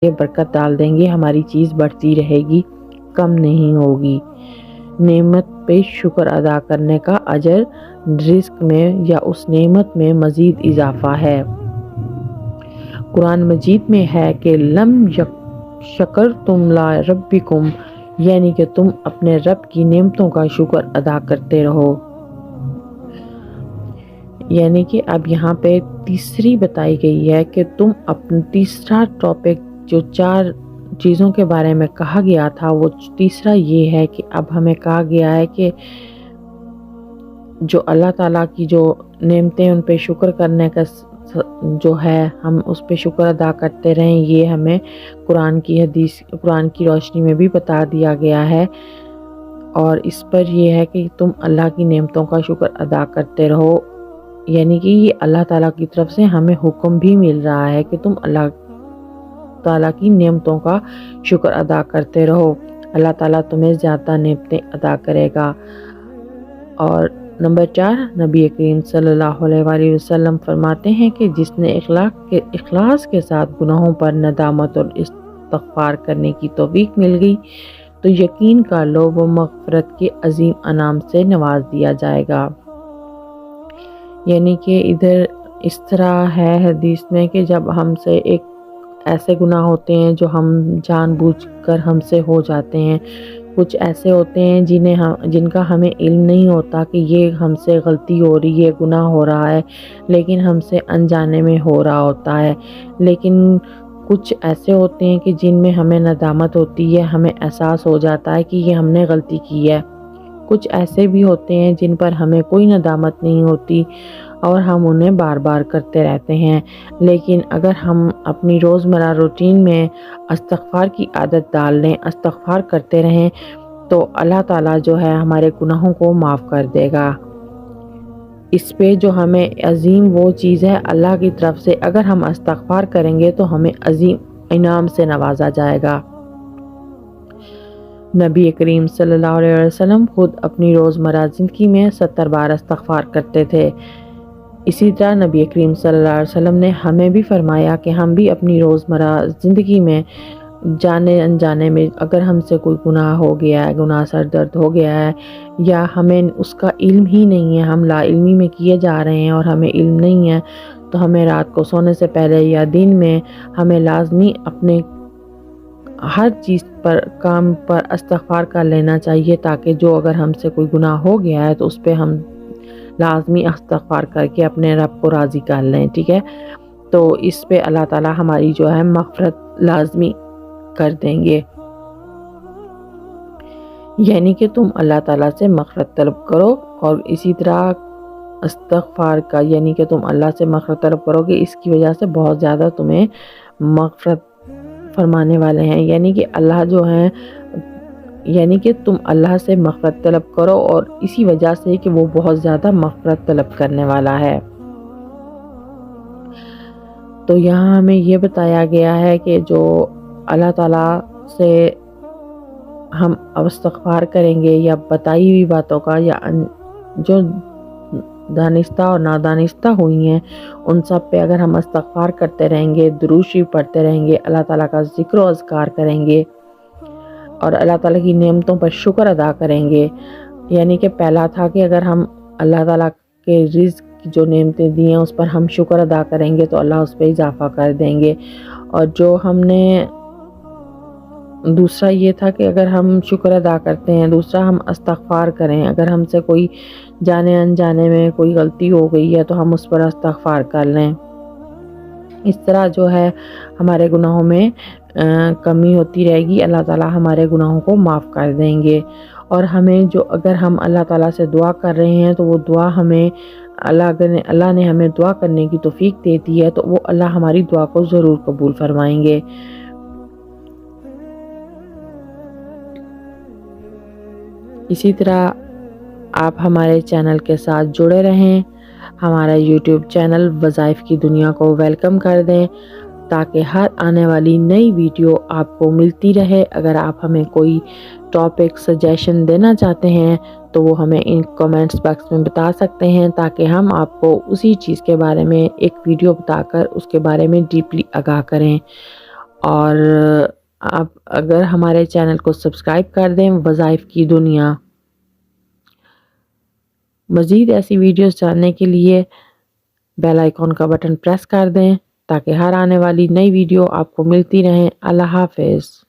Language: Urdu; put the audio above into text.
یہ برکت ڈال دیں گے، ہماری چیز بڑھتی رہے گی، کم نہیں ہوگی۔ نعمت پہ شکر ادا کرنے کا اجر رزق میں یا اس نعمت میں مزید اضافہ ہے۔ قرآن مجید میں ہے کہ لم شکرتم لربکم، یعنی کہ تم اپنے رب کی نعمتوں کا شکر ادا کرتے رہو۔ یعنی کہ اب یہاں پہ تیسری بتائی گئی ہے کہ تم اپنا تیسرا ٹاپک جو 4 چیزوں کے بارے میں کہا گیا تھا، وہ تیسرا یہ ہے کہ اب ہمیں کہا گیا ہے کہ جو اللہ تعالیٰ کی جو نعمتیں ان پہ شکر کرنے کا جو ہے ہم اس پہ شکر ادا کرتے رہیں، یہ ہمیں قرآن کی روشنی میں بھی بتا دیا گیا ہے۔ اور اس پر یہ ہے کہ تم اللہ کی نعمتوں کا شکر ادا کرتے رہو، یعنی کہ یہ اللہ تعالیٰ کی طرف سے ہمیں حکم بھی مل رہا ہے کہ تم اللہ تعالیٰ کی نعمتوں کا شکر ادا کرتے رہو، اللہ تعالیٰ تمہیں زیادہ نعمتیں عطا کرے گا۔ اور نمبر 4، نبی کریم صلی اللہ علیہ وآلہ وسلم فرماتے ہیں کہ جس نے اخلاص کے ساتھ گناہوں پر ندامت اور استغفار کرنے کی توفیق مل گئی تو یقین کر لو وہ مغفرت کے عظیم انعام سے نواز دیا جائے گا۔ یعنی کہ ادھر اس طرح ہے حدیث میں کہ جب ہم سے ایک ایسے گناہ ہوتے ہیں جو ہم جان بوجھ کر ہم سے ہو جاتے ہیں، کچھ ایسے ہوتے ہیں جن کا ہمیں علم نہیں ہوتا کہ یہ ہم سے غلطی ہو رہی ہے، گناہ ہو رہا ہے، لیکن ہم سے انجانے میں ہو رہا ہوتا ہے۔ لیکن کچھ ایسے ہوتے ہیں کہ جن میں ہمیں ندامت ہوتی ہے، ہمیں احساس ہو جاتا ہے کہ یہ ہم نے غلطی کی ہے۔ کچھ ایسے بھی ہوتے ہیں جن پر ہمیں کوئی ندامت نہیں ہوتی اور ہم انہیں بار بار کرتے رہتے ہیں۔ لیکن اگر ہم اپنی روزمرہ روٹین میں استغفار کی عادت ڈال لیں، استغفار کرتے رہیں، تو اللہ تعالیٰ جو ہے ہمارے گناہوں کو معاف کر دے گا۔ اس پہ جو ہمیں عظیم وہ چیز ہے اللہ کی طرف سے، اگر ہم استغفار کریں گے تو ہمیں عظیم انعام سے نوازا جائے گا۔ نبی کریم صلی اللہ علیہ وسلم خود اپنی روزمرہ زندگی میں 70 بار استغفار کرتے تھے۔ اسی طرح نبی کریم صلی اللہ علیہ وسلم نے ہمیں بھی فرمایا کہ ہم بھی اپنی روزمرہ زندگی میں جانے انجانے میں اگر ہم سے کوئی گناہ ہو گیا ہے، گناہ سر درد ہو گیا ہے، یا ہمیں اس کا علم ہی نہیں ہے، ہم لا علمی میں کیے جا رہے ہیں اور ہمیں علم نہیں ہے، تو ہمیں رات کو سونے سے پہلے یا دن میں ہمیں لازمی اپنے ہر چیز پر کام پر استغفار کر لینا چاہیے، تاکہ جو اگر ہم سے کوئی گناہ ہو گیا ہے تو اس پہ ہم لازمی استغفار کر کے اپنے رب کو راضی کر لیں، ٹھیک ہے؟ تو اس پہ اللہ تعالیٰ ہماری جو ہے مغفرت لازمی کر دیں گے۔ یعنی کہ تم اللہ تعالیٰ سے مغفرت طلب کرو، اور اسی طرح استغفار کا یعنی کہ تم اللہ سے مغفرت طلب کرو گے، اس کی وجہ سے بہت زیادہ تمہیں مغفرت فرمانے والے ہیں۔ یعنی کہ اللہ جو ہیں، یعنی کہ تم اللہ سے مغفرت طلب کرو، اور اسی وجہ سے کہ وہ بہت زیادہ مغفرت طلب کرنے والا ہے۔ تو یہاں ہمیں یہ بتایا گیا ہے کہ جو اللہ تعالیٰ سے ہم استغفار کریں گے، یا بتائی ہوئی باتوں کا یا جو دانستہ اور نادانستہ ہوئی ہیں ان سب پہ اگر ہم استغفار کرتے رہیں گے، درود شریف پڑھتے رہیں گے، اللہ تعالیٰ کا ذکر و اذکار کریں گے اور اللہ تعالیٰ کی نعمتوں پر شکر ادا کریں گے۔ یعنی کہ پہلا تھا کہ اگر ہم اللہ تعالیٰ کے رزق کی جو نعمتیں دی ہیں اس پر ہم شکر ادا کریں گے تو اللہ اس پہ اضافہ کر دیں گے، اور جو ہم نے دوسرا یہ تھا کہ اگر ہم شکر ادا کرتے ہیں، دوسرا ہم استغفار کریں، اگر ہم سے کوئی جانے انجانے میں کوئی غلطی ہو گئی ہے تو ہم اس پر استغفار کر لیں۔ اس طرح جو ہے ہمارے گناہوں میں کمی ہوتی رہے گی، اللہ تعالیٰ ہمارے گناہوں کو معاف کر دیں گے۔ اور ہمیں جو اگر ہم اللہ تعالیٰ سے دعا کر رہے ہیں تو وہ دعا ہمیں اللہ نے ہمیں دعا کرنے کی توفیق دے دی ہے، تو وہ اللہ ہماری دعا کو ضرور قبول فرمائیں گے۔ اسی طرح آپ ہمارے چینل کے ساتھ جڑے رہیں، ہمارا یوٹیوب چینل وظائف کی دنیا کو ویلکم کر دیں تاکہ ہر آنے والی نئی ویڈیو آپ کو ملتی رہے۔ اگر آپ ہمیں کوئی ٹاپک سجیشن دینا چاہتے ہیں تو وہ ہمیں ان کمنٹس باکس میں بتا سکتے ہیں، تاکہ ہم آپ کو اسی چیز کے بارے میں ایک ویڈیو بتا کر اس کے بارے میں ڈیپلی آگاہ کریں۔ اور آپ اگر ہمارے چینل کو سبسکرائب کر دیں وظائف کی دنیا، مزید ایسی ویڈیوز جاننے کے لیے بیل آئیکن کا بٹن پریس کر دیں تاکہ ہر آنے والی نئی ویڈیو آپ کو ملتی رہیں۔ اللہ حافظ۔